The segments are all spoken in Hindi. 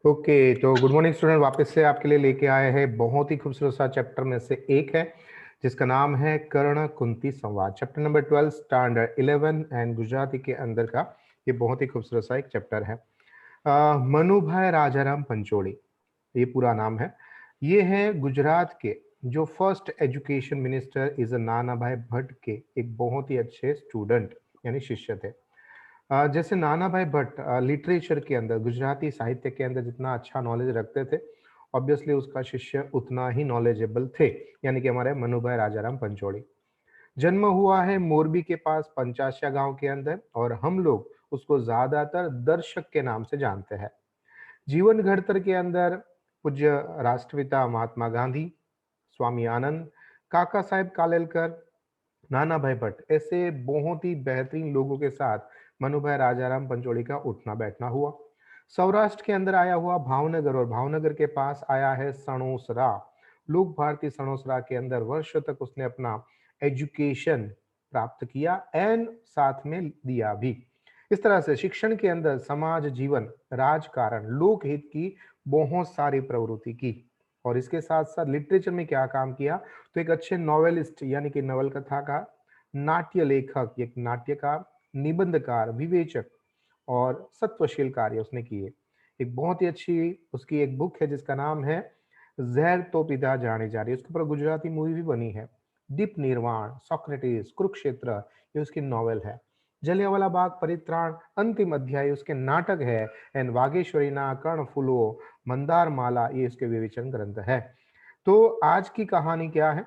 ओके, तो गुड मॉर्निंग स्टूडेंट। वापस से आपके लिए लेके आए हैं बहुत ही खूबसूरत सा चैप्टर में से एक है जिसका नाम है कर्ण कुंती संवाद। Chapter number 12 standard 11 and Gujarati के अंदर का ये बहुत ही खूबसूरत सा एक चैप्टर है। मनुभाई राजाराम पंचोली ये पूरा नाम है। ये है गुजरात के जो फर्स्ट एजुकेशन मिनिस्टर इज नाना भाई भट्ट के एक बहुत ही अच्छे स्टूडेंट यानी शिष्य थे। जैसे नाना भाई भट्ट लिटरेचर के अंदर गुजराती साहित्य के अंदर जितना अच्छा नॉलेज रखते थे, ऑब्वियसली उसका शिष्य उतना ही नॉलेजेबल थे, यानी कि हमारे मनुभाई राजाराम पंचोली। जन्म हुआ है मोरबी के पास पंचाशिया गांव के अंदर और हम लोग उसको ज्यादातर दर्शक के नाम से जानते हैं। जीवन घड़तर के अंदर पूज्य राष्ट्रपिता महात्मा गांधी, स्वामी आनंद, काका साहेब कालेलकर, नाना भाई भट्ट ऐसे बहुत ही बेहतरीन लोगों के साथ मनुभाई राजाराम पंचोली का उठना बैठना हुआ। सौराष्ट्र के अंदर आया हुआ भावनगर और भावनगर के पास आया है सणोसरा। लोक भारती सणोसरा के अंदर वर्षों तक उसने अपना एजुकेशन प्राप्त किया एंड साथ में दिया भी। इस तरह से शिक्षण के अंदर समाज जीवन, राजकारण, लोकहित की बहुत सारी प्रवृत्ति की। और इसके साथ साथ लिटरेचर में क्या काम किया, तो एक अच्छे नॉवेलिस्ट यानी कि नवल कथा का, नाट्य लेखक, एक नाट्यकार, निबंधकार, विवेचक और सत्वशील कार्य उसने किए। एक बहुत ही अच्छी उसकी एक बुक है जिसका नाम है जहर तो पिता जाने जा रही है, उसके ऊपर गुजराती मूवी भी बनी है। दीप निर्वाण, सोक्रेटिस, कुरुक्षेत्र ये उसकी नॉवेल है। जलियांवाला बाग परित्राण अंतिम अध्याय उसके नाटक है। एंड वागेश्वरी ना कर्ण फूलो मंदार माला ये उसके विवेचन ग्रंथ है। तो आज की कहानी क्या है,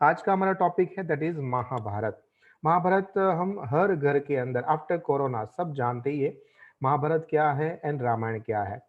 आज का हमारा टॉपिक है दैट इज महाभारत। महाभारत हम हर घर के अंदर आफ्टर कोरोना सब जानते ही है महाभारत क्या है एंड रामायण क्या है।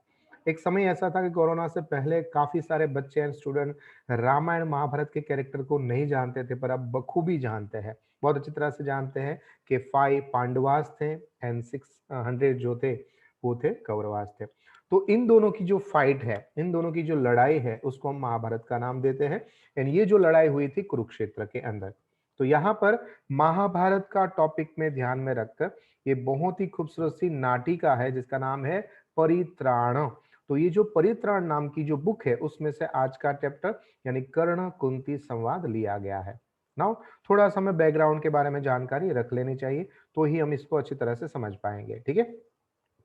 एक समय ऐसा था कि कोरोना से पहले काफी सारे बच्चे एंड स्टूडेंट रामायण महाभारत के कैरेक्टर को नहीं जानते थे, पर अब बखूबी जानते हैं, बहुत अच्छी तरह से जानते हैं कि 5 पांडवास थे एंड 600 जो थे वो थे कौरवास थे। तो इन दोनों की जो फाइट है, इन दोनों की जो लड़ाई है उसको हम महाभारत का नाम देते हैं। एंड ये जो लड़ाई हुई थी कुरुक्षेत्र के अंदर। तो यहाँ पर महाभारत का टॉपिक में ध्यान में रखकर ये बहुत ही खूबसूरत सी नाटिका है जिसका नाम है परित्राण। तो ये जो परित्राण नाम की जो बुक है उसमें से आज का चैप्टर यानी कर्ण कुंती संवाद लिया गया है। नाउ थोड़ा सा हमें बैकग्राउंड के बारे में जानकारी रख लेनी चाहिए, तो ही हम इसको अच्छी तरह से समझ पाएंगे। ठीक है,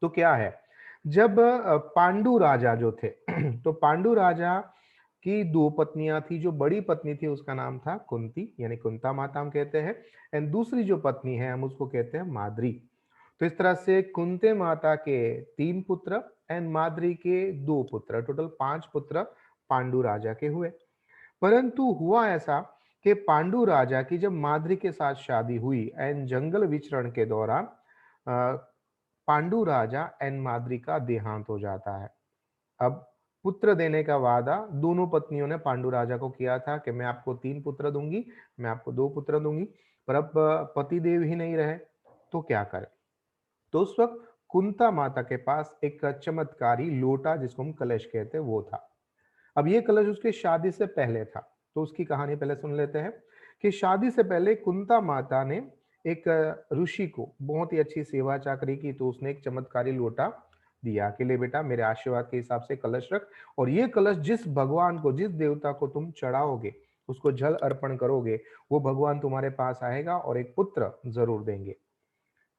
तो क्या है, जब पांडु राजा जो थे तो पांडु राजा की दो पत्नियां थी। जो बड़ी पत्नी थी उसका नाम था कुंती यानी कुंता माता हम कहते हैं। एंड दूसरी जो पत्नी है हम उसको कहते हैं माद्री। तो इस तरह से कुंते माता के 3 पुत्र एंड माद्री के 2 पुत्र, टोटल 5 पुत्र पांडु राजा के हुए। परंतु हुआ ऐसा कि पांडु राजा की जब माद्री के साथ शादी हुई एंड जंगल विचरण के दौरान पांडु राजा एंड माद्री का देहांत हो जाता है। अब पुत्र देने का वादा दोनों पत्नियों ने पांडु राजा को किया था कि मैं आपको 3 पुत्र दूंगी, मैं आपको 2 पुत्र दूंगी। पर अब पति देव ही नहीं रहे तो क्या करें। तो उस वक्त कुंता माता के पास एक चमत्कारी लोटा जिसको हम कलश कहते हैं वो था। अब ये कलश उसकी शादी से पहले था। तो उसकी कहानी पहले सुन लेते हैं कि शादी से पहले कुंता माता ने एक ऋषि को बहुत ही अच्छी सेवा चाकरी की, तो उसने एक चमत्कारी लोटा दिया कि ले बेटा मेरे आशीर्वाद के हिसाब से कलश रख, और ये कलश जिस भगवान को, जिस देवता को तुम चढ़ाओगे, उसको जल अर्पण करोगे, वो भगवान तुम्हारे पास आएगा और एक पुत्र जरूर देंगे।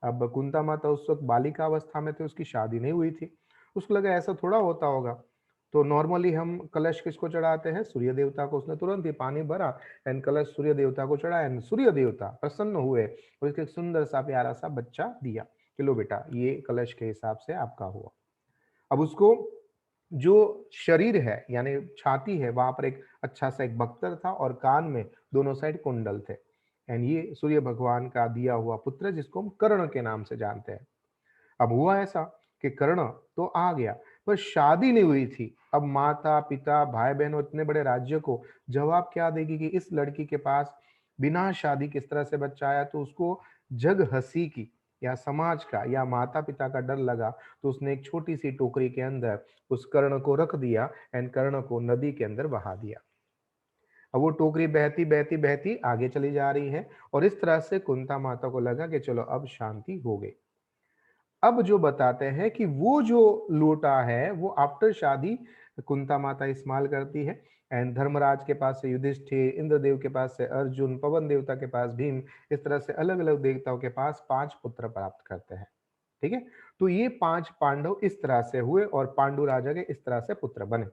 अब कुंता माता उस वक्त बालिका अवस्था में थे, उसकी शादी नहीं हुई थी। उसको लगा ऐसा थोड़ा होता होगा। तो नॉर्मली हम कलश किसको चढ़ाते हैं, सूर्य देवता को। उसने तुरंत ही पानी भरा एंड कलश सूर्य देवता को चढ़ाया एंड सूर्य देवता प्रसन्न हुए और इसके एक सुंदर सा प्यारा सा बच्चा दिया कि लो बेटा ये कलश के हिसाब से आपका हुआ। अब उसको जो शरीर है यानी छाती है वहां पर एक अच्छा सा एक बख्तर था और कान में दोनों साइड कुंडल थे। एंड ये सूर्य भगवान का दिया हुआ पुत्र जिसको हम कर्ण के नाम से जानते हैं। अब हुआ ऐसा कि कर्ण तो आ गया पर शादी नहीं हुई थी। अब माता पिता भाई बहन और इतने बड़े राज्य को जवाब क्या देगी कि इस लड़की के पास बिना शादी किस तरह से बच्चा आया। तो उसको जग हंसी की या समाज का या माता पिता का डर लगा, तो उसने एक छोटी सी टोकरी के अंदर उस कर्ण को रख दिया एंड कर्ण को नदी के अंदर बहा दिया। अब वो टोकरी बहती बहती बहती आगे चली जा रही है और इस तरह से कुंता माता को लगा कि चलो अब शांति हो गई। अब जो बताते हैं कि वो जो लोटा है वो आफ्टर शादी कुंता माता इस्तेमाल करती है। एंड धर्मराज के पास से युधिष्ठिर, इंद्रदेव के पास से अर्जुन, पवन देवता के पास भीम, इस तरह से अलग अलग देवताओं के पास 5 पुत्र प्राप्त करते हैं। ठीक है, तो ये 5 पांडव इस तरह से हुए और पांडु राजा के इस तरह से पुत्र बने।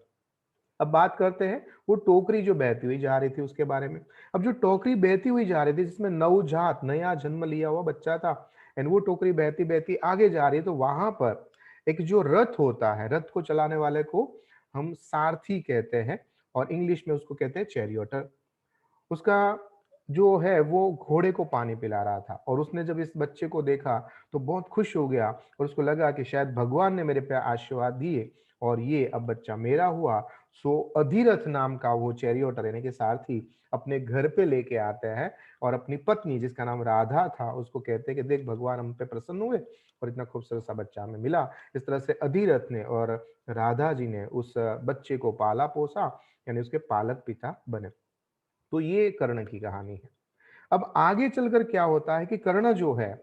अब बात करते हैं वो टोकरी जो बहती हुई जा रही थी उसके बारे में। अब जो टोकरी बहती हुई जा रही थी जिसमें नवजात नया जन्म लिया हुआ बच्चा था, एंड वो टोकरी बहती बहती आगे जा रही है, तो वहां पर एक जो रथ होता है, रथ को चलाने वाले को हम सारथी कहते हैं और इंग्लिश में उसको कहते हैं चैरियोटर। उसका जो है वो घोड़े को पानी पिला रहा था और उसने जब इस बच्चे को देखा तो बहुत खुश हो गया और उसको लगा कि शायद भगवान ने मेरे पे आशीर्वाद दिए और ये अब बच्चा मेरा हुआ। सो अधिरथ नाम का वो चैरियोटर यानी कि सारथी अपने घर पे लेके आते हैं और अपनी पत्नी जिसका नाम राधा था उसको कहते हैं कि देख भगवान हम पे प्रसन्न हुए और इतना खूबसूरत सा बच्चा हमें मिला। इस तरह से अधिरथ ने और राधा जी ने उस बच्चे को पाला पोसा, यानी उसके पालक पिता बने। तो ये कर्ण की कहानी है। अब आगे चलकर क्या होता है कि कर्ण जो है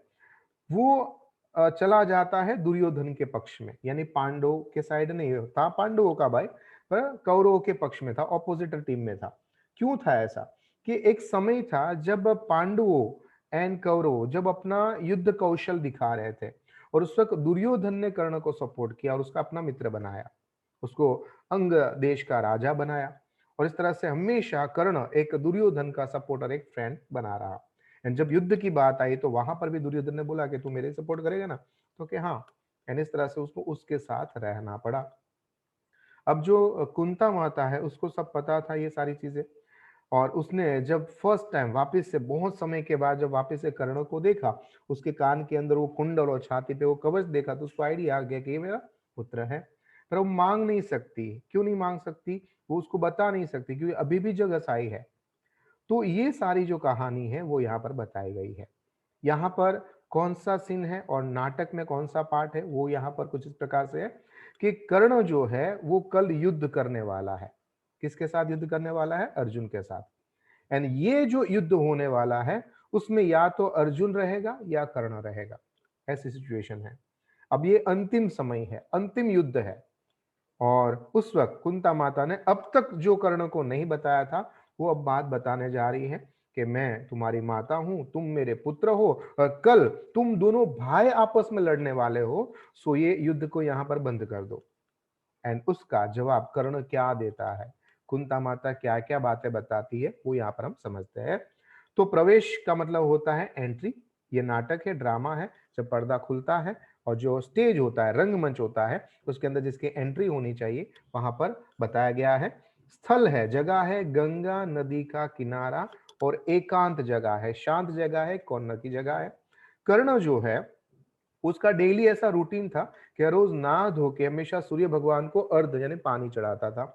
वो चला जाता है दुर्योधन के पक्ष में, यानी पांडवों के साइड नहीं था, पांडवों का भाई, पर कौरवों के पक्ष में था, ऑपोजिट टीम में था। क्यों था ऐसा कि एक समय था जब पांडवों एंड कौरवों जब अपना युद्ध कौशल दिखा रहे थे और उस वक्त दुर्योधन ने कर्ण को सपोर्ट किया और उसका अपना मित्र बनाया, उसको अंग देश का राजा बनाया और इस तरह से हमेशा कर्ण एक दुर्योधन का सपोर्टर, एक फ्रेंड बना रहा। एंड जब युद्ध की बात आई तो वहां पर भी दुर्योधन ने बोला कि तू मेरे सपोर्ट करेगा ना, तो कि हाँ। एंड इस तरह से उसको उसके साथ रहना पड़ा। अब जो कुंता माता है उसको सब पता था ये सारी चीजें, और उसने जब फर्स्ट टाइम वापस से बहुत समय के बाद जब वापस से कर्ण को देखा, उसके कान के अंदर वो कुंडल और छाती पे वो कवच देखा, तो उसको आइडिया आ गया कि ये मेरा पुत्र है। पर वो मांग नहीं सकती। क्यों नहीं मांग सकती? वो उसको बता नहीं सकती क्योंकि अभी भी जग असाई है। तो ये सारी जो कहानी है वो यहाँ पर बताई गई है। यहाँ पर कौन सा सीन है और नाटक में कौन सा पार्ट है वो यहाँ पर कुछ इस प्रकार से है कि कर्ण जो है वो कल युद्ध करने वाला है। किसके साथ युद्ध करने वाला है? अर्जुन के साथ। एंड ये जो युद्ध होने वाला है उसमें या तो अर्जुन रहेगा या कर्ण रहेगा, ऐसी सिचुएशन है। अब ये अंतिम समय है, अंतिम युद्ध है। और उस वक्त कुंता माता ने अब तक जो कर्ण को नहीं बताया था वो अब बात बताने जा रही है कि मैं तुम्हारी माता हूं, तुम मेरे पुत्र हो और कल तुम दोनों भाई आपस में लड़ने वाले हो। सो ये युद्ध को यहां पर बंद कर दो। एंड उसका जवाब कर्ण क्या देता है, कुंता माता क्या क्या बातें बताती है, वो यहाँ पर हम समझते हैं। तो प्रवेश का मतलब होता है एंट्री। ये नाटक है, ड्रामा है। जब पर्दा खुलता है और जो स्टेज होता है, रंगमंच होता है, उसके अंदर जिसकी एंट्री होनी चाहिए वहां पर बताया गया है। स्थल है, जगह है, गंगा नदी का किनारा और एकांत जगह है, शांत जगह है, कॉर्नर की जगह है। कर्ण जो है उसका डेली ऐसा रूटीन था कि हर रोज नहा धो के हमेशा सूर्य भगवान को अर्घ यानी पानी चढ़ाता था।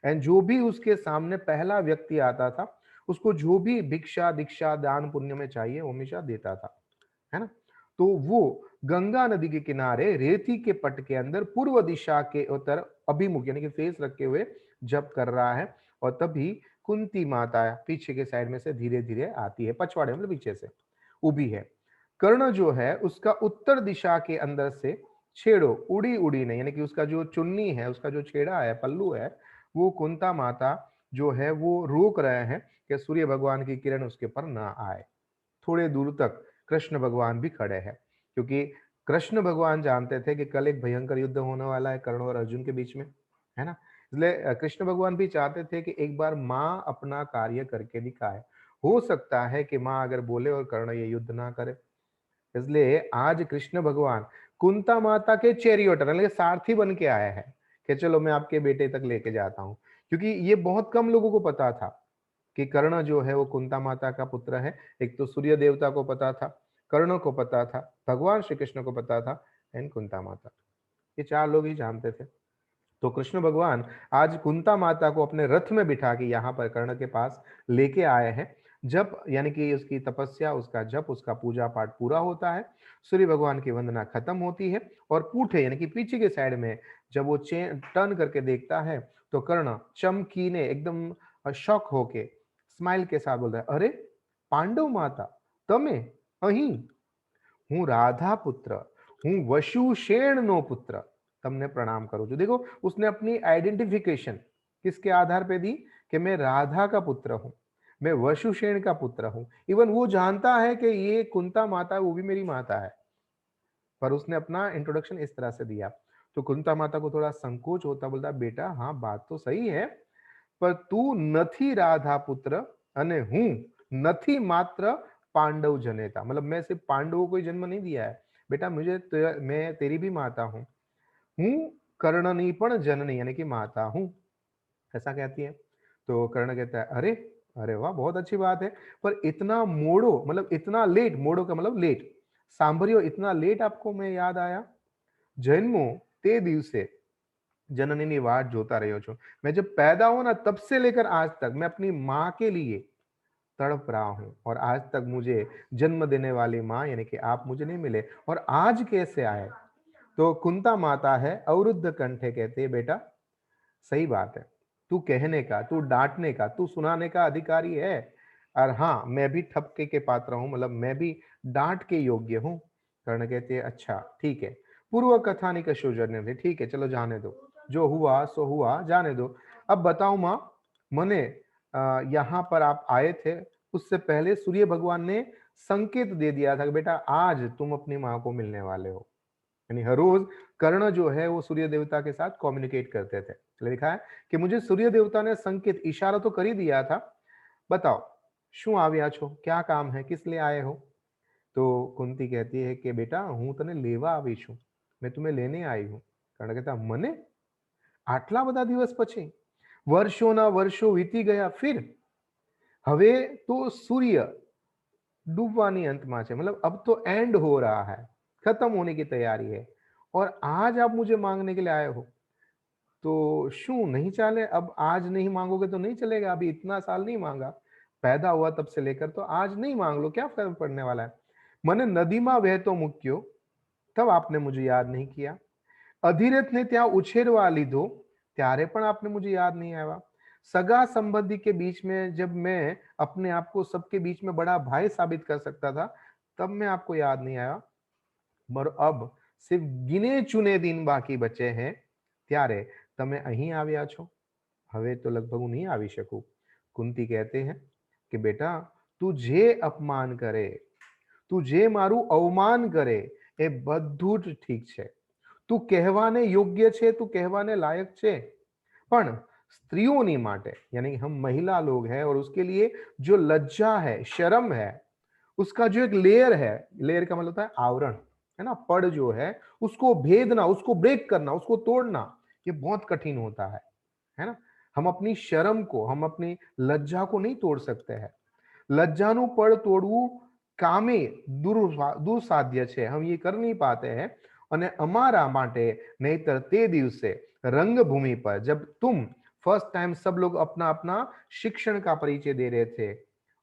एंड जो भी उसके सामने पहला व्यक्ति आता था उसको जो भी भिक्षा दीक्षा दान पुण्य में चाहिए वो हमेशा देता था, है ना। तो वो गंगा नदी के किनारे रेती के पट के अंदर पूर्व दिशा के उत्तर अभिमुख यानी कि फेस रखे हुए जप कर रहा है। और तभी कुंती माता पीछे के साइड में से धीरे धीरे आती है, पछवाड़े मतलब पीछे से उभी है। कर्ण जो है उसका उत्तर दिशा के अंदर से छेड़ो उड़ी उड़ी नहीं, यानी कि उसका जो चुन्नी है, उसका जो छेड़ा है, पल्लू है, वो कुंता माता जो है वो रोक रहे हैं कि सूर्य भगवान की किरण उसके पर ना आए। थोड़े दूर तक कृष्ण भगवान भी खड़े हैं क्योंकि कृष्ण भगवान जानते थे कि कल एक भयंकर युद्ध होने वाला है कर्ण और अर्जुन के बीच में, है ना। इसलिए कृष्ण भगवान भी चाहते थे कि एक बार माँ अपना कार्य करके दिखाए। हो सकता है कि माँ अगर बोले और कर्ण ये युद्ध ना करे। इसलिए आज कृष्ण भगवान कुंता माता के चैरियोटर यानी कि सारथी बन के आए हैं कि चलो मैं आपके बेटे तक लेके जाता हूँ। क्योंकि ये बहुत कम लोगों को पता था कि कर्ण जो है वो कुंता माता का पुत्र है। एक तो सूर्य देवता को पता था, कर्ण को पता था, भगवान श्री कृष्ण को पता था, एंड कुंता माता। ये चार लोग ही जानते थे। तो कृष्ण भगवान आज कुंता माता को अपने रथ में बिठा के यहाँ पर कर्ण के पास लेके आए हैं। जब यानी कि उसकी तपस्या, उसका जप, उसका पूजा पाठ पूरा होता है, सूर्य भगवान की वंदना खत्म होती है और पूठे यानी कि पीछे के साइड में जब वो टर्न करके देखता है तो कर्ण चमकीने एकदम शॉक होके स्माइल के साथ बोल रहा है, अरे पांडव माता, तमे अहीं? હું રાધા પુત્ર હું વશુશેણનો પુત્ર તમને પ્રણામ કરું છું। देखो उसने अपनी आइडेंटिफिकेशन किसके आधार पे दी कि मैं राधा का पुत्र हूं, मैं वशुशेण का पुत्र हूं। इवन वो जानता है कि ये कुंता माता है, वो भी मेरी माता है, पर उसने अपना इंट्रोडक्शन इस तरह से दिया। तो कुंता माता को थोड़ा संकोच होता, बोलता बेटा हाँ बात तो सही है, पर तू नथी राधा पुत्र अने हूं नथी मात्र पांडव जनेता। मतलब मैं सिर्फ पांडवों को ही जन्म नहीं दिया है बेटा, मैं तेरी भी माता हूं कर्णनी पण जननी यानी कि माता हूं, ऐसा कहती है। तो कर्ण कहता है अरे अरे वाह बहुत अच्छी बात है, पर इतना मोड़ो मतलब इतना लेट, मोड़ो का मतलब लेट, सांभरियो इतना लेट आपको मैं याद आया। जन्मो ते दिवसे जननी वाट जोता रहो छो। मैं जब पैदा हुआ ना तब से लेकर आज तक मैं अपनी माँ के लिए तड़प रहा हूं, और आज तक मुझे जन्म देने वाली माँ यानी कि आप मुझे नहीं मिले, और आज कैसे आए। तो कुंता माता है अवरुद्ध कंठे कहते हैं बेटा सही बात है, तू कहने का, तू डांटने का, तू सुनाने का अधिकारी है, और हाँ मैं भी ठपके के पात्र हूं, मतलब मैं भी डांट के योग्य हूं। कर्ण कहते हैं अच्छा ठीक है, पूर्व कथानी का सौजन्य थे, ठीक है चलो जाने दो, जो हुआ सो हुआ जाने दो। अब बताओ माँ, मने यहाँ पर आप आए थे, उससे पहले सूर्य भगवान ने संकेत दे दिया था कि बेटा आज तुम अपनी माँ को मिलने वाले हो। यानी हर रोज कर्ण जो है वो सूर्य देवता के साथ कम्युनिकेट करते थे। लिखा है कि मुझे सूर्य देवता ने संकेत इशारा तो कर ही दिया था, बताओ શું આવ્યા છો, क्या काम है, किस लिए आए हो। तो कुंती कहती है कि बेटा हूं तने लेवा આવી છું, मैं तुम्हें लेने आई हूं। कर्ण कहता મને આટલા બધા દિવસ પછી, વર્ષોના વર્ષો વીતી ગયા, फिर હવે तो सूर्य डूबवानी अंतमा છે, मतलब अब तो एंड हो रहा है, खत्म होने की तैयारी है, और आज आप मुझे मांगने के लिए आए हो, तो शू नहीं चाले, अब आज नहीं मांगोगे तो नहीं चलेगा, अभी इतना साल नहीं मांगा, पैदा हुआ तब से लेकर, तो आज नहीं मांग लो, क्या फर्क पड़ने वाला है। મને નદીમાં વહેતો મૂક્યો तब आपने मुझे याद नहीं किया, अधीरथ ने ત્યાં उछेरवा લીધो ત્યારે પણ आपने मुझे याद नहीं आया, सगा संबंधी के बीच में जब मैं अपने आप को सबके बीच में बड़ा भाई साबित कर सकता था, तब मैं आपको याद नहीं आया, पर अब सिर्फ गिने चुने दिन बाकी बचे हैं ત્યારે તમે અહીં આવ્યા છો, હવે तो लगभग હું नहीं આવી શકું। कुंती कहते हैं कि बेटा तू जे अपमान करे, तू जे मारू अवमान करे એ બધું જ ઠીક છે, તું કહેવાને યોગ્ય છે, તું કહેવાને લાયક છે, પણ स्त्रियों माटे यानी हम महिला लोग हैं, और उसके लिए जो लज्जा है शर्म है, उसका जो एक लेयर है, लेयर का मतलब होता है आवरण, है ना, पड़ जो है उसको भेदना, उसको ब्रेक करना, उसको तोड़ना, ये बहुत कठिन होता है ना। हम अपनी शर्म को, हम अपनी लज्जा को नहीं तोड़ सकते हैं। लज्जाનું પડ તોડવું કામે દુર્સાધ્ય છે, हम ये कर नहीं पाते हैं। અને અમારા માટે નહીતર તે દિવસે रंगभूमि पर जब तुम फर्स्ट टाइम सब लोग अपना अपना शिक्षण का परिचय दे रहे थे,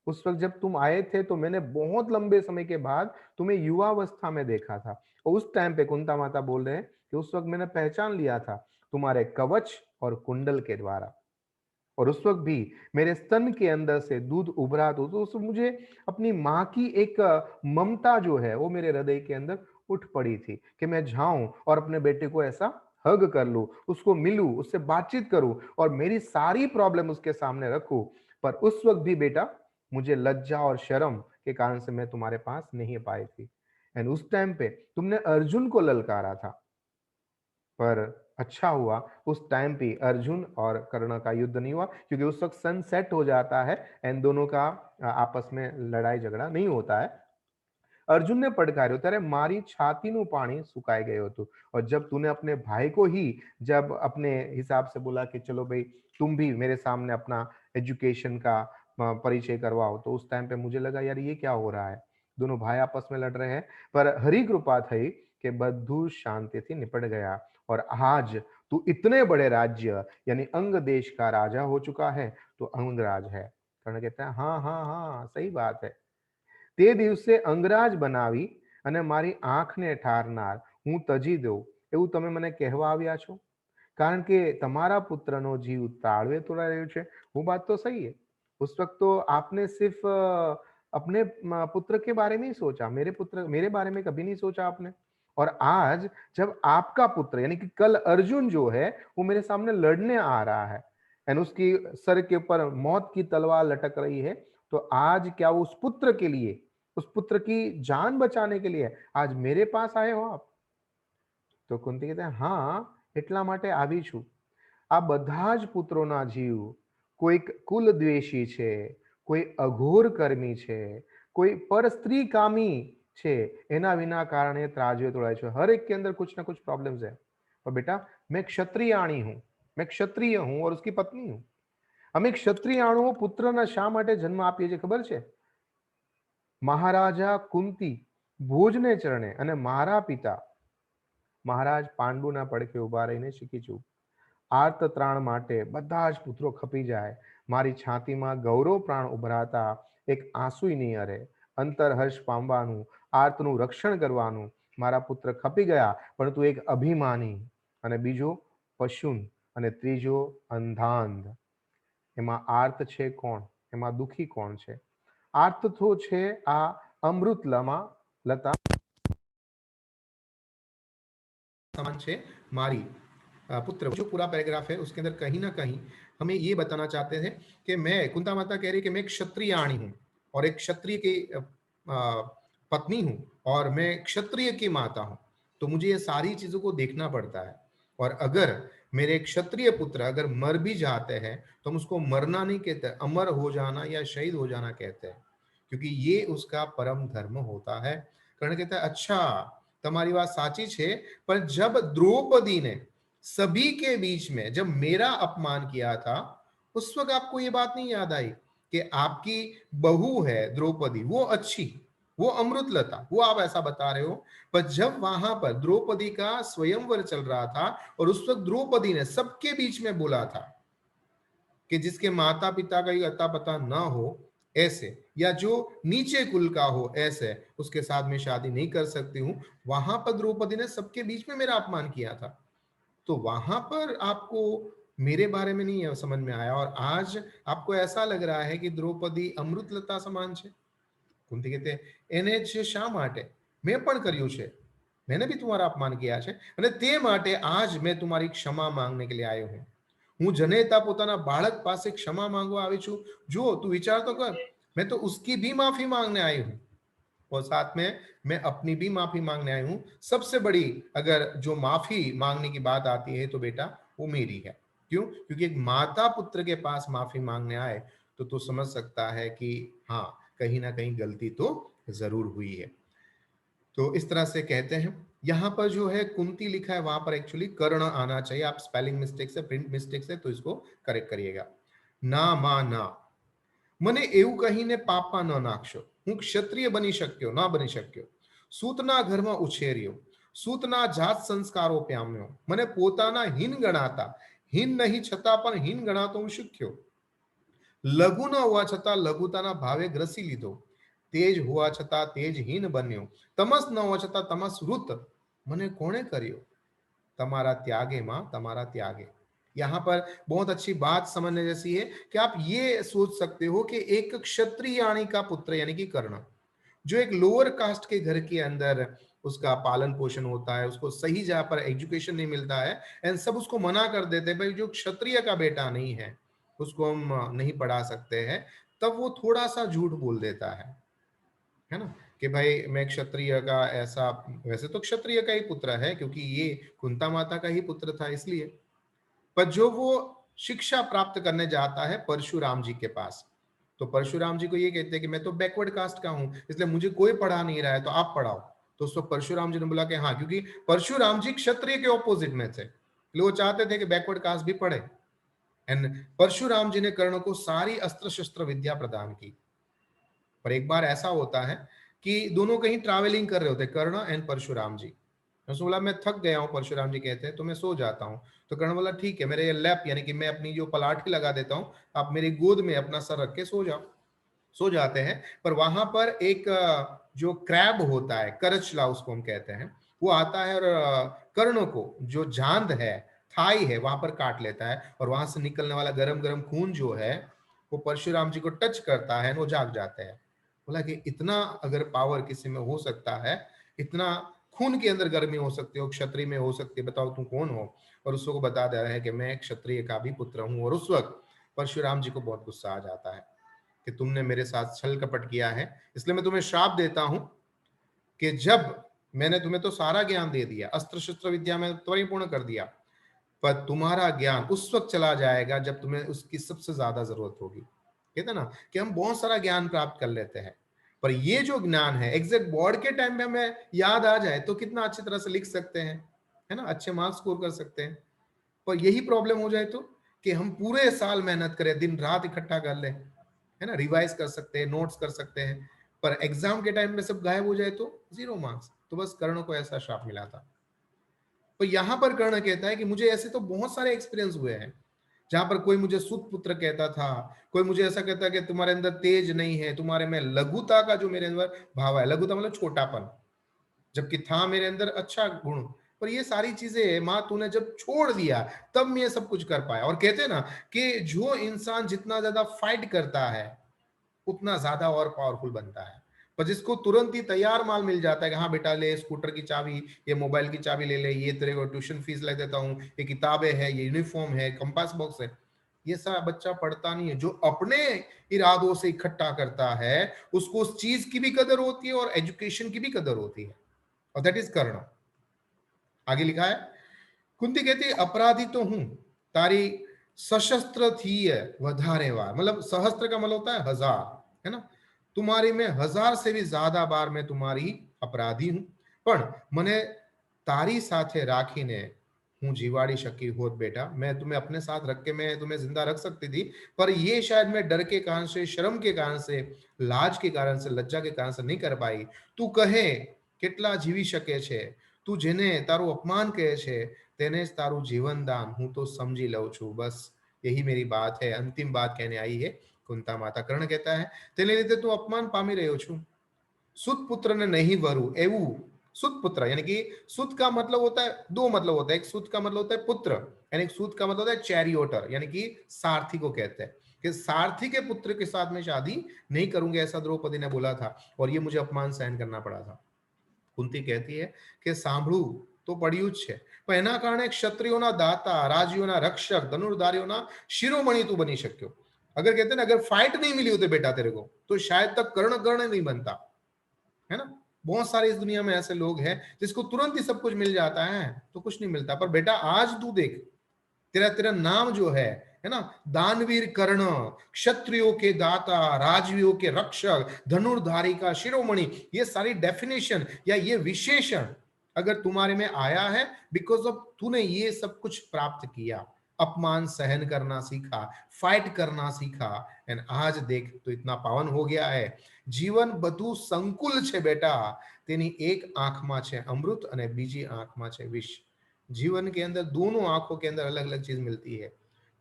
उस वक्त जब तुम आए थे तो मैंने बहुत लंबे समय के बाद तुम्हें युवावस्था में देखा था, और उस टाइम पे कुंता माता बोल रहे हैं कि उस वक्त मैंने पहचान लिया था तुम्हारे कवच और कुंडल के द्वारा, और उस वक्त भी मेरे स्तन के अंदर से दूध उभरा, तो उस मुझे अपनी माँ की एक ममता जो है वो मेरे हृदय के अंदर उठ पड़ी थी कि मैं जाऊं और अपने बेटे को ऐसा हग कर लूं, उसको मिलूं, उससे बातचीत करूं और मेरी सारी प्रॉब्लम उसके सामने रखूं। पर उस वक्त भी बेटा मुझे लज्जा और शर्म के कारण से मैं तुम्हारे पास नहीं पाई थी, एंड उस टाइम पे तुमने अर्जुन को ललकारा था, पर अच्छा हुआ उस टाइम पे अर्जुन और कर्ण का युद्ध नहीं हुआ, क्योंकि उस वक्त सन सेट हो जाता है एंड दोनों का आपस में लड़ाई झगड़ा नहीं होता है। अर्जुन ने પડકાર્યો ત્યારે મારી છાતીનું પાણી સુકાઈ ગયું હતું, और जब तूने अपने भाई को ही जब अपने हिसाब से बोला कि चलो भाई तुम भी मेरे सामने अपना एजुकेशन का परिचय करवाओ, तो उस टाइम पे मुझे लगा यार ये क्या हो रहा है, दोनों भाई आपस में लड़ रहे हैं, पर हरी कृपा थई कि બધું શાંતિથી निपट गया, और आज तू इतने बड़े राज्य यानी अंग देश का राजा हो चुका है, तो अंगराज है। कर्ण कहता है हाँ हाँ हाँ सही बात है, તે દિવસે અંગરાજ બનાવી અને મારી આંખને ઠારનાર હું તજી દઉં એવું તમે મને કહેવા આવ્યા છો, કારણ કે તમારા પુત્રનો જીવ તાળવે તોડાઈ રહ્યો છે। वो बात तो सही है, उस वक्त तो आपने सिर्फ अपने पुत्र के बारे में ही सोचा, मेरे पुत्र मेरे बारे में कभी नहीं सोचा आपने। और आज जब आपका पुत्र यानी कि कल अर्जुन जो है वो मेरे सामने लड़ने आ रहा है एंड उसकी सर के ऊपर मौत की तलवार लटक रही है, तो आज क्या वो उस पुत्र के लिए, उस पुत्र की जान बचाने के लिए आज मेरे पास आए हो आप? તો કુંતી કહેते हैं હા એટલા માટે આવી છું. આ બધા જ પુત્રોના જીવ કોઈક કુલ દ્વેષી છે, કોઈ અઘોર કર્મી છે, કોઈ પર સ્ત્રી કામી છે, એના વિના કારણે ત્રાજવે તોડાય છે. हर एक के अंदर कुछ ना कुछ प्रॉब्लम्स है. और बेटा मैं क्षत्रियाणी हूं, मैं क्षत्रिय हूं और उसकी पत्नी हूं. અમે ક્ષત્રિયાણુઓ પુત્રના શા માટે જન્મ આપીએ છીએ ખબર છે? મહારાજા કુંતી ભોજને ચરણે અને મારા પિતા મહારાજ પાંડુના પડખે ઉભા રહીને શીખી છું. આર્ત ત્રાણ માટે બધા જ પુત્રો ખપી જાય, મારી છાતીમાં ગૌરવ પ્રાણ ઉભરાતા એક આંસુ નહીં અરે, અંતર હર્ષ પામવાનું, આર્તનું રક્ષણ કરવાનું. મારા પુત્ર ખપી ગયા, પરંતુ એક અભિમાની અને બીજો પશુન અને ત્રીજો અંધાંધ. એમાં આર્ત છે કોણ? એમાં દુખી કોણ છે? આર્ત તો છે આ અમૃત લતા समान छे मारी पुत्र. जो पूरा पैराग्राफ है उसके अंदर कहीं ना कहीं हमें ये बताना चाहते हैं कि मैं, कुंता माता कह रही कि मैं क्षत्रियाणी हूं और एक क्षत्रिय की पत्नी हूं और मैं क्षत्रिय की माता हूं, तो मुझे ये सारी चीजों को देखना पड़ता है. और अगर मेरे क्षत्रिय पुत्र अगर मर भी जाते हैं तो हम उसको मरना नहीं कहते, अमर हो जाना या शहीद हो जाना कहते हैं, क्योंकि ये उसका परम धर्म होता है. कर्ण कहता है अच्छा તમારી વાત સાચી છે, पर जब द्रौपदी ने सभी के बीच में जब मेरा अपमान किया था, उस वक्त आपको ये बात नहीं याद आई कि आपकी बहू है द्रौपदी, वो अच्छी, वो अमृतलता, वो आप ऐसा बता रहे हो. पर जब वहां पर द्रौपदी का स्वयंवर चल रहा था और उस वक्त द्रौपदी ने सबके बीच में बोला था कि जिसके माता पिता का अता पता ना हो ऐसे, या जो नीचे कुल का हो ऐसे, उसके साथ में शादी नहीं कर सकती हूं. वहां पर द्रौपदी ने सबके बीच में मेरा अपमान किया था, तो वहां पर आपको मेरे बारे में नहीं समझ में आया और आज आपको ऐसा लग रहा है कि द्रौपदी अमृतलता समान છે. कुंती कहते એને જ શા માટે મેં પણ કર્યું છે, मैंने भी तुम्हारा अपमान किया છે અને તે માટે આજ मैं तुम्हारी क्षमा मांगने के लिए आयो हूं. હું જનેતા પોતાના બાળક પાસે ક્ષમા માંગવા આવી છું. જો તું વિચાર તો કર, मैं तो उसकी भी माफी मांगने आई हूं और साथ में मैं अपनी भी माफी मांगने आई हूं. सबसे बड़ी अगर जो माफी मांगने की बात आती है तो बेटा वो मेरी है. क्यों? क्योंकि एक माता पुत्र के पास माफी मांगने आए तो समझ सकता है कि हाँ कहीं ना कहीं गलती तो जरूर हुई है. तो इस तरह से कहते हैं. यहां पर जो है कुंती लिखा है वहां पर एक्चुअली कर्ण आना चाहिए. आप स्पेलिंग मिस्टेक से, प्रिंट मिस्टेक से, तो इसको करेक्ट करिएगा. ना मा ना મને એવું કહીને પાપમાં ન નાખશો, હું ક્ષત્રિય બની શક્યો ના બની શક્યો, સૂતના ઘરમાં ઉછેર્યો, સૂતના જાત સંસ્કારો પામ્યો, મને પોતાના હીન ગણાતા, હીન નહીં છતાં પણ હીન ગણાતો હું શીખ્યો, લઘુ ન હોવા છતાં લઘુતાના ભાવે ગ્રસી લીધો, તેજ હોવા છતાં તેજહીન બન્યો, તમસ ન હોવા છતાં તમસ વૃત મને કોણે કર્યો, તમારા त्यागे मां તમારા त्यागे. यहां पर बहुत अच्छी बात समझने जैसी है कि आप ये सोच सकते हो कि एक क्षत्रियाणी का पुत्र यानी कि कर्ण, जो एक लोअर कास्ट के घर के अंदर उसका पालन पोषण होता है, उसको सही जगह पर एजुकेशन नहीं मिलता है एंड सब उसको मना कर देते हैं भाई जो क्षत्रिय का बेटा नहीं है उसको हम नहीं पढ़ा सकते हैं. तब वो थोड़ा सा झूठ बोल देता है ना, कि भाई मैं क्षत्रिय का ऐसा, वैसे तो क्षत्रिय का ही पुत्र है क्योंकि ये कुंता माता का ही पुत्र था इसलिए. पर जो वो शिक्षा प्राप्त करने जाता है परशुराम जी के पास, तो परशुराम जी को ये कहते हैं कि मैं तो बैकवर्ड कास्ट का हूं इसलिए मुझे कोई पढ़ा नहीं रहा है तो आप पढ़ाओ. तो उसको परशुराम जी ने बोला कि हाँ, क्योंकि परशुराम जी क्षत्रिय के ऑपोजिट में थे, वो चाहते थे कि बैकवर्ड कास्ट भी पढ़े. एंड परशुराम जी ने कर्ण को सारी अस्त्र शस्त्र विद्या प्रदान की. पर एक बार ऐसा होता है कि दोनों कहीं ट्रैवलिंग कर रहे होते, कर्ण एंड परशुराम जी. उसने बोला मैं थक गया हूं, परशुराम जी कहते हैं, तो मैं सो जाता हूं. तो कर्ण बोला ठीक है, मेरे ये लैप यानी कि मैं अपनी जो पलाठी लगा देता हूं, आप मेरी गोद में अपना सर रख के सो जाओ. सो जाते हैं. पर वहां पर एक जो क्रैब होता है, करचला उसको हम कहते हैं, वो आता है और कर्ण को जो जांद है, थाई है, वहां पर काट लेता है और वहां से निकलने वाला गरम गरम खून जो है वो परशुराम जी को टच करता है, वो जाग जाते हैं. बोला कि इतना अगर पावर किसी में हो सकता है, इतना खून के अंदर गर्मी हो सकती हो, क्षत्रिय में हो सकती है, बताओ तुम कौन हो। और उसको बता दे रहा है कि मैं क्षत्रिय का भी पुत्र हूं। और उस वक्त परशुराम जी को बहुत गुस्सा आ जाता है कि तुमने मेरे साथ छल कपट किया है, इसलिए मैं तुम्हें श्राप देता हूं कि जब मैंने तुम्हें तो सारा ज्ञान दे दिया, अस्त्र शस्त्र विद्या में परिपूर्ण कर दिया, पर तुम्हारा ज्ञान उस वक्त चला जाएगा जब तुम्हें उसकी सबसे ज्यादा जरूरत होगी। कहते हैं ना कि हम बहुत सारा ज्ञान प्राप्त कर लेते हैं, पर ये जो ज्ञान है एग्जैक्ट बोर्ड के टाइम में हमें याद आ जाए तो कितना अच्छी तरह से लिख सकते हैं, है ना, अच्छे मार्क्स स्कोर कर सकते हैं। पर यही प्रॉब्लम हो जाए तो कि हम पूरे साल मेहनत करें, दिन रात इकट्ठा कर ले, है ना, रिवाइज कर सकते हैं, नोट्स कर सकते हैं, पर एग्जाम के टाइम में सब गायब हो जाए तो 0 मार्क्स। तो बस कर्ण को ऐसा श्राप मिला था। तो यहां पर कर्ण कहता है कि मुझे ऐसे तो बहुत सारे एक्सपीरियंस हुए हैं जहां पर कोई मुझे सुत पुत्र कहता था, कोई मुझे ऐसा कहता है कि तुम्हारे अंदर तेज नहीं है, तुम्हारे में लघुता का जो मेरे अंदर भाव है, लघुता मतलब छोटापन, जबकि था मेरे अंदर अच्छा गुण। पर ये सारी चीजें माँ तूने जब छोड़ दिया तब मैं ये सब कुछ कर पाया। और कहते हैं ना कि जो इंसान जितना ज्यादा फाइट करता है उतना ज्यादा और पावरफुल बनता है। पर जिसको तुरंत ही तैयार माल मिल जाता है कि हाँ बेटा ले स्कूटर की चाबी, ये मोबाइल की चाबी ले ले, ये तेरे को ट्यूशन फीस लग देता हूँ, ये किताबें है, ये यूनिफॉर्म है, कंपास बॉक्स है, ये सारा बच्चा पढ़ता नहीं है। जो अपने इरादों से इकट्ठा करता है उसको उस चीज की भी कदर होती है और एजुकेशन की भी कदर होती है, और दैट इज कर्ण। आगे लिखा है, कुंती कहती है अपराधी तो हूं तारी सशस्त्र थी है वधारे वार, मतलब सहस्त्र का मतलब होता है हजार, है ना, तुम्हारी में 1000 से भी ज्यादा बार मैं तुम्हारी अपराधी हूं, पण मने तारी साथे राखीने हूं जीवाड़ी शकी होत बेटा, मैं तुम्हें अपने साथ रख के मैं तुम्हें जिंदा रख सकती थी, पर ये शायद मैं डर के कारण से, शर्म के कारण से, लाज के कारण से, लज्जा के कारण से नहीं कर पाई। तू कहे કેટલા જીવી શકે છે, તું જેને તારું अपमान કહે છે તેને જ તારું जीवन दान હું तो समझी लઉં છું। बस यही मेरी बात है, अंतिम बात कहने आई है कुंता माता। कर्ण कहता है તેને લીધે તું अपमान पामी રહ્યો છું, सुत पुत्र ने नहीं वरु एवं, सुत पुत्र यानी कि सुत का मतलब होता है, दो मतलब होता है, एक सुत का मतलब होता है पुत्र, यानी सुत का मतलब होता है चैरियोटर, यानी कि सारथी को कहते हैं कि सारथी के पुत्र के साथ में शादी नहीं करूंगी, ऐसा द्रौपदी ने बोला था और ये मुझे अपमान सहन करना पड़ा था। કુંતી कहती है कि સાંભળું તો પડ્યું જ છે, પણ એના કારણે ક્ષત્રિયોના દાતા, રાજ્યોના રક્ષક, ધનુર્धारियों शिरोमणि तू बनी शक्यो। अगर कहते हैं ना अगर फाइट नहीं मिली होती बेटा तेरे को तो शायद तक कर्ण कर्ण नहीं बनता, है ना। बहुत सारे इस दुनिया में ऐसे लोग हैं जिसको तुरंत ही सब कुछ मिल जाता है तो कुछ नहीं मिलता। पर बेटा आज तू देख, तेरा तेरा नाम जो है ना, दानवीर कर्ण, क्षत्रियों के दाता, राजवियों के रक्षक, धनुर्धारी का शिरोमणि, ये सारी डेफिनेशन या ये विशेषण अगर तुम्हारे में आया है बिकॉज ऑफ तूने ये सब कुछ प्राप्त किया, अपमान सहन करना सीखा, फाइट करना सीखा, एंड आज देख तो इतना पावन हो गया है। जीवन બધું સંકુલ છે બેટા, તેની એક આંખમાં છે અમૃત અને બીજી આંખમાં છે વિષ। जीवन के अंदर दोनों आंखों के अंदर अलग अलग चीज मिलती है।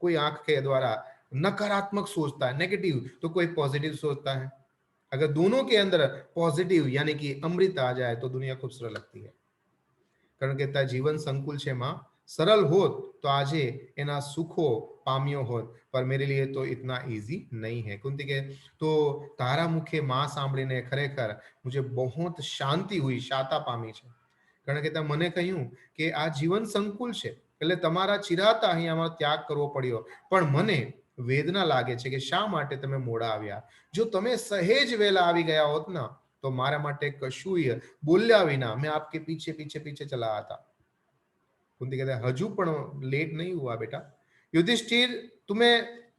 कोई आंख के द्वारा नकारात्मक सोचता है, नेगेटिव, तो कोई पॉजिटिव सोचता है। अगर दोनों के अंदर पॉजिटिव यानी कि अमृत आ जाए तो दुनिया खूबसूरत लगती है। कारण कहता है जीवन संकुल छे मां, सरल होत तो आजे एना सुखो पाम्यो होत, पर मेरे लिए तो इतना इजी नहीं है। कुंती के तो तारा मुखे मां सांभळीने खरेखर मुझे बहुत शांति हुई, शाता पामी छे। કારણ કે મને કહ્યું કે આ જીવન સંકુલ છે એટલે તમારા ચિરાતા અહીં અમારો ત્યાગ કરવો પડ્યો, પણ મને વેદના લાગે છે કે શા માટે તમે મોડા આવ્યા। જો તમે સહેજ વહેલા આવી ગયા હોત ના તો મારા માટે કશુંય બોલ્યા વિના मैं आपके पीछे पीछे पीछे चला आता। कुंती कहते हैं हजू पण लेट नहीं हुआ बेटा। युधिष्ठिर तुम्हें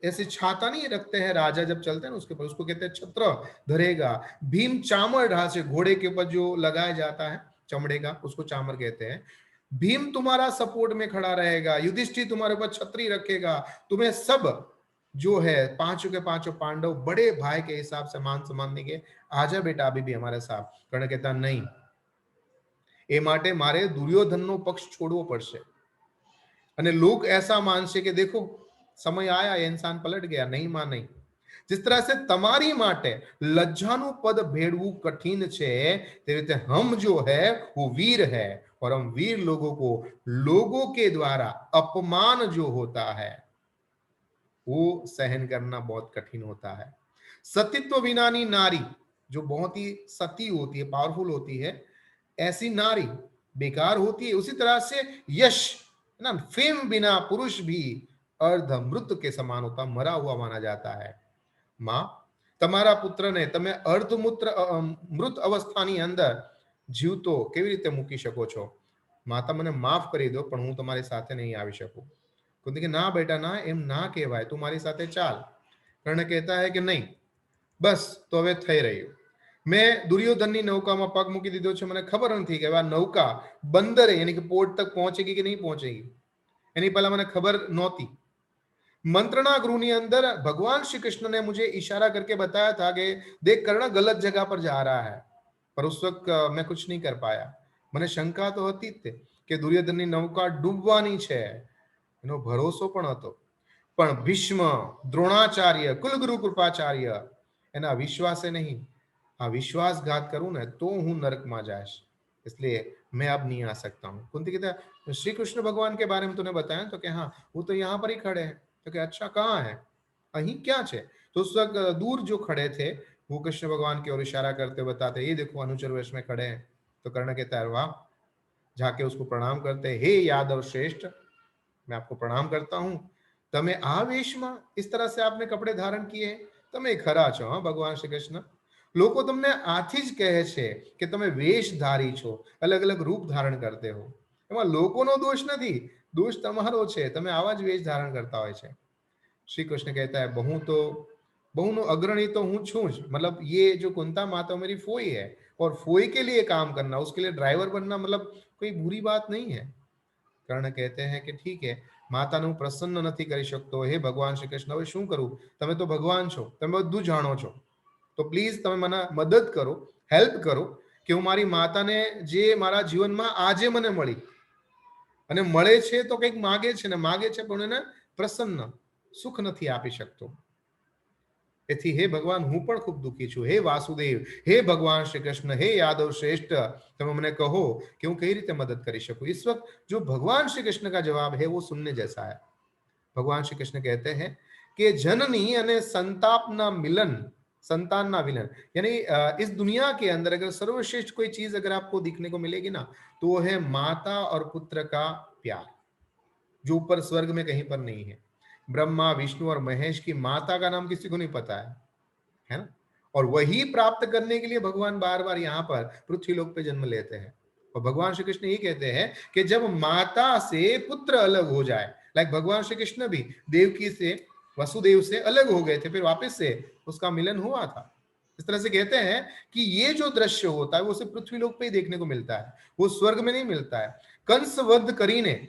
ऐसे छाता नहीं रखते हैं राजा जब चलते हैं ना उसके ऊपर, उसको कहते हैं छत्र धरेगा। भीम चामर ढा से घोड़े के ऊपर जो लगाया जाता है चमड़े का, उसको चामर कहते हैं। भीम तुम्हारा सपोर्ट में खड़ा रहेगा, युधिष्ठिर तुम्हारे ऊपर छतरी रखेगा, तुम्हें सब जो है पांचों के पांचों पांडव बड़े भाई के हिसाब से मान सम्मान देंगे। आजा बेटा अभी भी हमारे साथ। कर्ण कहता नहीं, એ માટે મારે દુર્યોધનનો પક્ષ છોડવો પડશે અને लोग ऐसा मानશે કે देखो समय आया ये इंसान पलट गया। नहीं मां नहीं, जिस तरह से તમારી માટે લજ્જાનું પદ ભેળવું કઠિન છે તે રીતે हम जो है वो वीर है, और हम वीर लोगों को लोगों के द्वारा अपमान जो होता है वो सहन करना बहुत कठिन होता है। सतीत्व विनानी नारी जो बहुत ही सती होती है, पावरफुल होती है, ऐसी नारी बेकार होती है। उसी तरह से यश, है ना, फेम बिना पुरुष भी अर्ध मृत के समान होता, मरा हुआ माना जाता है। માં તમારા પુત્રને તમે અર્ધમૂત્ર મૃત અવસ્થાની અંદર જીવતો કેવી રીતે મૂકી શકો છો? માતા મને માફ કરી દો, પણ હું તમારી સાથે નહીં આવી શકું. કુંતી કે ના બેટા ના, એમ ના કહેવાય, તું મારી સાથે ચાલ. કર્ણ કહેતા है कि नहीं, બસ તો હવે થઈ રહ્યું. મેં દુર્યોધનની નૌકામાં પગ મૂકી દીધો છે, મને ખબર નથી કે આ નૌકા બંદરે यानी कि પોર્ટ તક પહોંચેगी कि नहीं पहुंचेगी, એની પહેલા મને ખબર નહોતી. मंत्रणा गृह ની અંદર भगवान श्री कृष्ण ने मुझे इशारा करके बताया था कि देख कर्ण गलत जगह पर जा रहा है, पर उस वक्त मैं कुछ नहीं कर पाया. મને શંકા તો હતી જ તે કે દુર્યોધનની નૌકા ડૂબવાની છે, એનો ભરોસો પણ હતો, પણ ભીષ્મ, દ્રોણાચાર્ય, કુલગુરુ કૃપાચાર્ય એના વિશ્વાસે નહીં. આ વિશ્વાસઘાત કરું ને તો હું નરકમાં જાઈશ, इसलिए मैं अब नहीं आ सकता हूँ. कुंती कहता है श्री कृष्ण भगवान के बारे में तूने बताया, तो कि हाँ वो तो यहाँ पर ही खड़े हैं. तो क्या अच्छा कहाँ है, अहीं क्या है? तो उस वक्त दूर जो खड़े थे वो कृष्ण भगवान की ओर इशारा करते बताते ये देखो अनुचर वेश में खड़े हैं. तो कर्ण कहता है वाह, जाके उसको प्रणाम करते, हे यादव श्रेष्ठ, मैं आपको प्रणाम करता हूं. તમે આ વેશમાં इस तरह से आपने कपड़े धारण किए, તમે ખરા છો હા ભગવાન શ્રી કૃષ્ણ. લોકો તમને આથી જ કહે છે કે તમે વેશધારી છો, અલગ અલગ રૂપ ધારણ કરતે હો. એમાં લોકોનો દોષ નથી, दोष તમારો છે, તમે આવા જ વેશ ધારણ કરતા હોય છે. श्री कृष्ण कहता है बहु नो अग्रणी तो हूं छू ज, मतलब ये जो कुंता माता मेरी फोई है, और फोई के लिए काम करना, उसके लिए ड्राइवर बनना मतलब कोई बुरी बात नहीं है. कर्ण कहते हैं कि ठीक है, માતાને હું પ્રસન્ન નથી કરી શકતો, હે ભગવાન શ્રી કૃષ્ણ હવે શું કરું, તમે તો ભગવાન છો, તમે બધું જાણો છો, તો પ્લીઝ તમે મને મદદ કરો, હેલ્પ કરો કે હું મારી માતાને જે મારા જીવનમાં આજે મને મળી અને મળે છે તો કંઈક માગે છે ને માગે છે પણ એને પ્રસન્ન સુખ નથી આપી શકતો. एथी हे भगवान हूँ पण खूब दुखी छू, हे वासुदेव, हे भगवान श्री कृष्ण, हे यादव श्रेष्ठ, તમે મને કહો કે હું કઈ રીતે મદદ કરી શકું. इस वक्त जो भगवान श्री कृष्ण का जवाब है वो सुनने जैसा है. भगवान श्री कृष्ण कहते हैं कि जननी અને સંતાપના મિલન, संतानना विलन, यानी इस दुनिया के अंदर अगर सर्वश्रेष्ठ कोई चीज अगर आपको दिखने को मिलेगी ना तो वो है माता और पुत्र का प्यार, जो ऊपर स्वर्ग में कहीं पर नहीं है. ब्रह्मा, विष्णु और महेश की माता का नाम किसी को नहीं पता है ना, और वही प्राप्त करने के लिए भगवान बार बार यहाँ पर पृथ्वी लोक पे जन्म लेते हैं. और भगवान श्री कृष्ण ये कहते हैं कि जब माता से पुत्र अलग हो जाए, लाइक भगवान श्री कृष्ण भी देवकी से, वसुदेव से अलग हो गए थे, फिर वापस से उसका मिलन हुआ था. इस तरह से कहते हैं कि ये जो दृश्य होता है वो सिर्फ पृथ्वी लोक पे ही देखने को मिलता है, वो स्वर्ग में नहीं मिलता है. कंस वध કરીને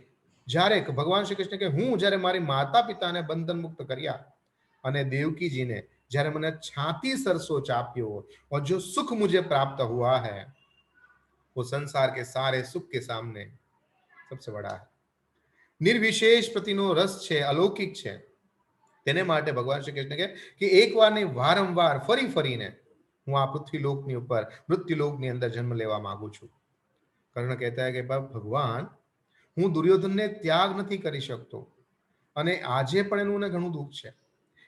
જ્યારે ભગવાન શ્રી કૃષ્ણ કે હું જ્યારે મારી માતા પિતાને બંધન મુક્ત કર્યા અને દેવકીજીને જ્યારે મને છાતી સરસો ચાપ્યો और जो सुख मुझे प्राप्त हुआ है वो संसार के सारे सुख के सामने सबसे बड़ा है. निर्विशेष प्रतिनो रस છે, અલૌકિક છે, તેને માટે ભગવાન શ્રી કૃષ્ણ કહે કે એકવાર નહીં વારંવાર ફરી ફરીને હું આ પૃથ્વી લોકની ઉપર મૃત્યુ લોકની અંદર જન્મ લેવા માંગુ છું. કર્ણ કહેતા है कि ભગવાન હું દુર્યોધનને ત્યાગ નથી કરી શકતો અને આજે પણ એનું ઘણું દુઃખ છે,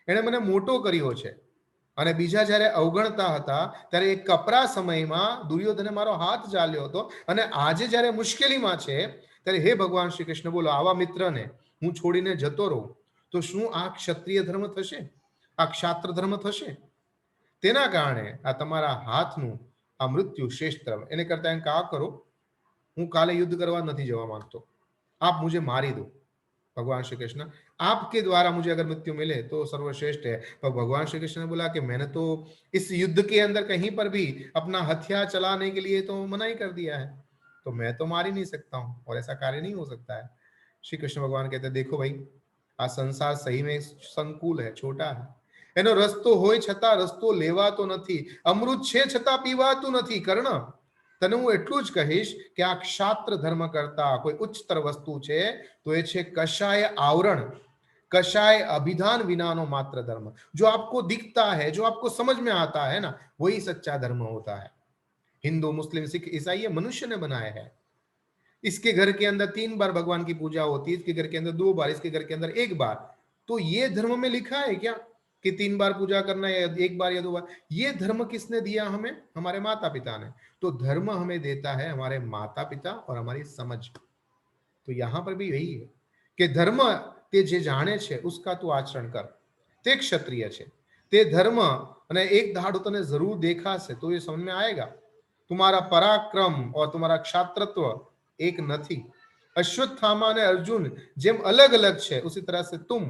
એણે મને મોટો કર્યો છે અને બીજા જ્યારે અવગણતા હતા ત્યારે એક કપરા સમયમાં દુર્યોધને મારો હાથ ઝાલ્યો હતો અને આજે જ્યારે મુશ્કેલીમાં છે ત્યારે હે ભગવાન શ્રી કૃષ્ણ બોલો આવા મિત્રને હું છોડીને જતો રહું તો શું આ ક્ષત્રિય ધર્મ થશે, આ ક્ષાત્ર ધર્મ થશે? તેના કારણે આ તમારા હાથનું આ મૃત્યુ શ્રેષ્ઠ ધર્મ, એને કરતા એમ કા કરો હું કાલે યુદ્ધ કરવા નથી જવા માંગતો, आप मुझे मारी दो. भगवान श्री कृष्ण आपके द्वारा मुझे अगर मृत्यु मिले तो सर्वश्रेष्ठ है. पर भगवान श्री कृष्ण ने बोला कि मैंने तो इस युद्ध के अंदर कहीं पर भी अपना हथियार चलाने के लिए तो मना ही कर दिया है, तो मैं तो मार ही नहीं सकता हूं और ऐसा कार्य नहीं हो सकता है. श्री कृष्ण भगवान कहते हैं देखो भाई आ संसार सही में संकुल है, छोटा है, એનો રસ્તો હોય છતાં રસ્તો લેવાતો નથી, અમૃત છે છતાં પીવાતું નથી. કર્ણ તને હું એટલું જ કહીશ કે આ ક્ષાત્ર ધર્મ કરતા કોઈ ઉચ્ચતર વસ્તુ છે તો એ છે કષાય आवरण, कषाय अभिधान विनानो मात्र धर्म. जो आपको दिखता है, जो आपको समझ में आता है ना, वही सच्चा धर्म होता है. हिंदू, मुस्लिम, सिख, ईसाई ये मनुष्य ने बनाया है. इसके घर के अंदर 3 बार भगवान की पूजा होती है, इसके घर के अंदर 2 बार, इसके घर के अंदर 1 बार. तो ये धर्म में लिखा है क्या? कि 3 बार पूजा करना है या 1 बार या 2 बार, ये धर्म किसने दिया हमें? हमारे माता पिता ने। तो धर्म हमें देता है हमारे माता पिता और हमारी समझ। तो यहाँ पर भी यही है कि धर्म તે જે જાણે છે उसका તું આચરણ કર, તે ક્ષત્રિય છે, તે ધર્મ અને એક દાડો તને જરૂર દેખાશે તો એ સમજ में आएगा तुम्हारा पराक्रम और तुम्हारा क्षात्रत्व एक નથી। अश्वत्थामा અને अर्जुन જેમ अलग अलग છે उसी तरह से तुम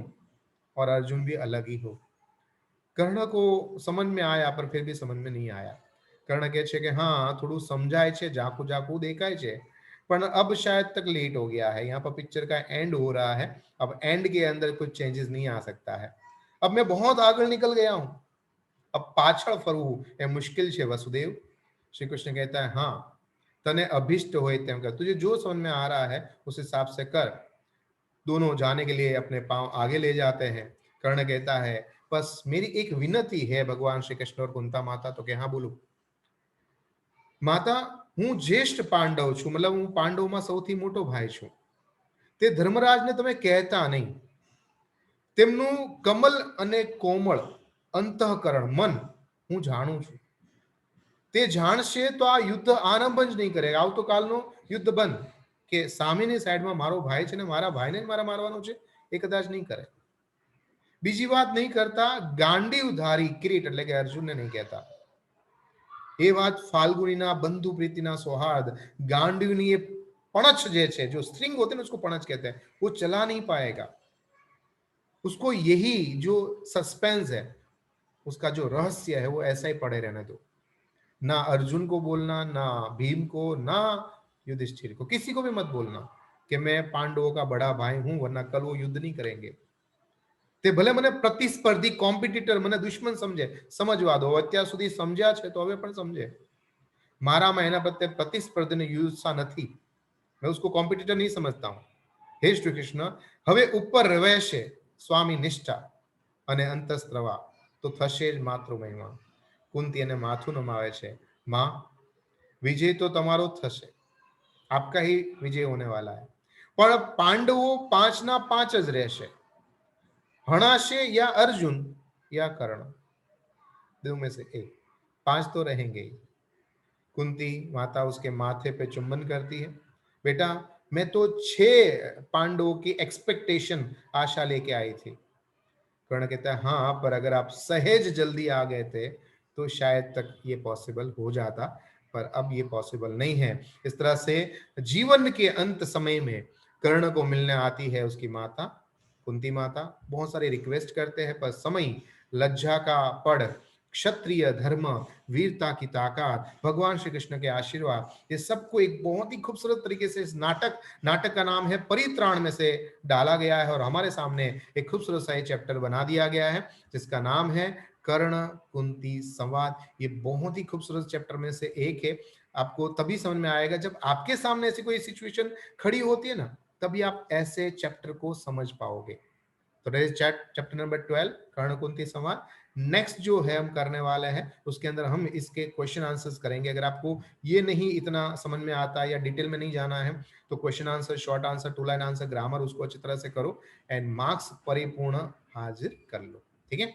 और अर्जुन भी अलग ही हो। कर्ण को समझ में आया पर फिर भी समझ में नहीं आया। कर्ण કહે છે કે हाँ थोड़ू समझाय છે, झाकू झाकू देखाय છે, पर अब शायद तक लेट हो गया है। यहाँ पर पिक्चर का एंड हो रहा है, अब एंड के अंदर कुछ चेंजेस नहीं आ सकता है। अब मैं बहुत आगे निकल गया हूं, अब पाछड़ फरવું એ મુશ્કેલ છે वसुदेव। श्री कृष्ण कहता है हाँ तने अभिष्ट होए तेम कर, तुझे जो समझ में आ रहा है उस हिसाब से कर। दोनों जाने के लिए अपने पांव आगे ले जाते हैं। कर्ण कहता है बस मेरी एक विनती है भगवान श्री कृष्ण और कुंता माता। तो કે हाँ बोलो। माता હું જ્યેષ્ઠ પાંડવ છું, मतलब હું પાંડવમાં સૌથી મોટો ભાઈ છું। તે ધર્મરાજને તમે કહેતા નહીં। તેમનું કમલ અને કોમળ અંતઃકરણ મન હું જાણું છું। તે જાણશે તો આ યુદ્ધ આરંભ જ નહીં કરે, આવતોકાલનો યુદ્ધ બંધ, કે સામેની સાઈડમાં મારો ભાઈ છે ને મારા ભાઈને જ મારા મારવાનો છે એ કદાચ નહીં કરે। બીજી વાત નહીં કરતા ગાંડીવધારી કિરીટ એટલે કે અર્જુનને નહીં કહેતા। એ વાત फाल्गुनीना बंधु प्रीतिना सौहार्द गांडीवनी ये पणच जे छे, जो स्ट्रिंग होते हैं उसको पणच कहते हैं, वो चला नहीं पाएगा। उसको यही जो सस्पेंस है, उसका जो रहस्य है वो ऐसा ही पड़े रहने दो। ना अर्जुन को बोलना, ना भीम को, ना युधिष्ठिर को, किसी को भी मत बोलना कि मैं पांडवों का बड़ा भाई हूं, वरना कल वो युद्ध नहीं करेंगे। તે ભલે મને પ્રતિસ્પર્ધી કોમ્પિટિટર મને દુશ્મન સમજે, સમજવા દો। અત્યાર સુધી સમજ્યા છે તો હવે પણ સમજે। મારામાં એના પ્રત્યે પ્રતિસ્પર્ધીની યુત્સા નથી, मैं उसको कॉम्पिटिटर नहीं समझता हूं। हे श्री कृष्ण હવે ઉપર રહેશે સ્વામી નિષ્ઠા અને અંતસ્ત્રવા તો થશે જ માતૃ મહિમા। કુંતી એને માથું નમાવે છે, मां विजय तो તમારો થશે, आपका ही विजय होने वाला है। પણ પાંડવો 5 ના 5 જ રહેશે, हणाशे या अर्जुन या कर्ण, दो में से एक, 5 तो रहेंगे ही। कुंती माता उसके माथे पे चुंबन करती है, बेटा मैं तो 6 पांडवों की एक्सपेक्टेशन आशा लेके आई थी। कर्ण कहता है हाँ पर अगर आप सहेज जल्दी आ गए थे तो शायद तक ये पॉसिबल हो जाता, पर अब ये पॉसिबल नहीं है। इस तरह से जीवन के अंत समय में कर्ण को मिलने आती है उसकी माता कुंती माता। बहुत सारे रिक्वेस्ट करते हैं पर समय, लज्जा का पड़, क्षत्रिय धर्म, वीरता की ताकत, भगवान श्री कृष्ण के आशीर्वाद, ये सबको एक बहुत ही खूबसूरत तरीके से इस नाटक का नाम है परित्राण में से डाला गया है और हमारे सामने एक खूबसूरत सा चैप्टर बना दिया गया है जिसका नाम है कर्ण कुंती संवाद। ये बहुत ही खूबसूरत चैप्टर में से एक है। आपको तभी समझ में आएगा जब आपके सामने ऐसी कोई सिचुएशन खड़ी होती है ना, तभी आप ऐसे चैप्टर को समझ पाओगे। तो चैप्टर नंबर 12 कर्ण कुंती संवाद। नेक्स्ट जो है हम करने वाले हैं उसके अंदर हम इसके क्वेश्चन आंसर्स करेंगे। अगर आपको ये नहीं इतना समझ में आता या डिटेल में नहीं जाना है तो question answer, short answer, 2 line answer, grammar उसको अच्छी तरह से करो एंड मार्क्स परिपूर्ण हाजिर कर लो। ठीक है,